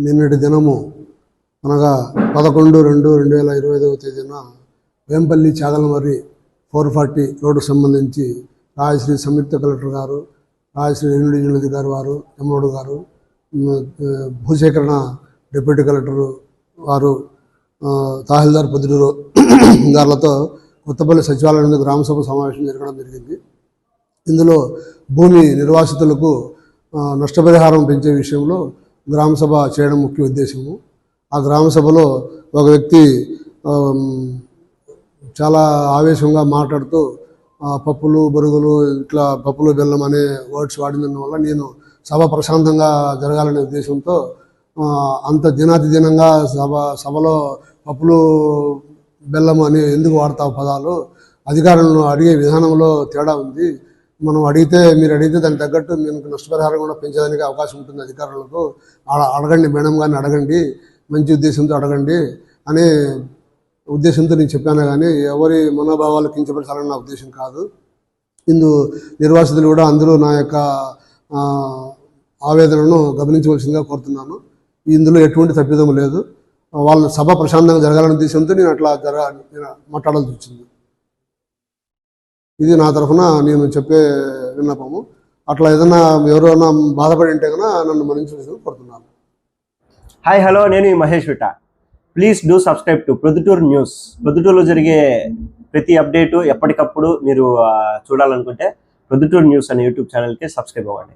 నిన్నటి దినము అనగా 11/2/2025 తేదీన వేంపల్లి చాగలమర్రి 440 రోడ్డుకు సంబంధించి రాజశ్రీ సంయుక్త కలెక్టర్ గారు, రాజశ్రీ రెవెన్యూ డివిజనల్ అధికారి వారు, ఎమ్మెల్యే గారు, భూసేకరణ డిప్యూటీ కలెక్టర్ వారు, తహసీల్దార్ పొద్దుటూరు గారులతో కొత్తపల్లి సచివాలయం గ్రామసభ సమావేశం జరగడం జరిగింది. ఇందులో భూమి నిర్వాసితులకు నష్టపరిహారం పెంచే విషయంలో గ్రామసభ చేయడం ముఖ్య ఉద్దేశము. ఆ గ్రామసభలో ఒక వ్యక్తి చాలా ఆవేశంగా మాట్లాడుతూ పప్పులు బొరుగులు ఇట్లా పప్పులు బెల్లం అనే వర్డ్స్ వాడినందువల్ల నేను సభ ప్రశాంతంగా జరగాలనే ఉద్దేశంతో అంత దినాతిదినంగా సభలో పప్పులు బెల్లం అని ఎందుకు వాడతావు పదాలు, అధికారులను అడిగే విధానంలో తేడా ఉంది. మనం మీరు అడిగితే దానికి తగ్గట్టు మీకు నష్టపరిహారం కూడా పెంచడానికి అవకాశం ఉంటుంది. అధికారులకు అడగండి, మేడం గారిని అడగండి, మంచి ఉద్దేశంతో అడగండి అనే ఉద్దేశంతో నేను చెప్పాను. కానీ ఎవరి మనోభావాలు కించపరచాలని నా ఉద్దేశం కాదు. నిర్వాసితులు కూడా అందరూ నా యొక్క ఆవేదనను గమనించవలసిందిగా కోరుతున్నాను. ఇందులో ఎటువంటి తప్పిదం లేదు. వాళ్ళ సభ ప్రశాంతంగా జరగాలనే ఉద్దేశంతో నేను అట్లా మాట్లాడాల్సి వచ్చింది. ఇది నా తరఫున నేను చెప్పే విన్నపము. అట్లా ఏదైనా ఎవరైనా బాధపడి ఉంటే కన్నా నన్ను మన్నించవలసిందిగా కోరుతున్నాను. హాయ్, హలో, నేను Mahesh Vita. Please do subscribe to Proddatur news. ప్రొద్దుటూరులో జరిగే ప్రతి అప్డేటు ఎప్పటికప్పుడు మీరు చూడాలనుకుంటే ప్రొద్దుటూరు న్యూస్ అనే యూట్యూబ్ ఛానల్కి సబ్స్క్రైబ్ అవ్వండి.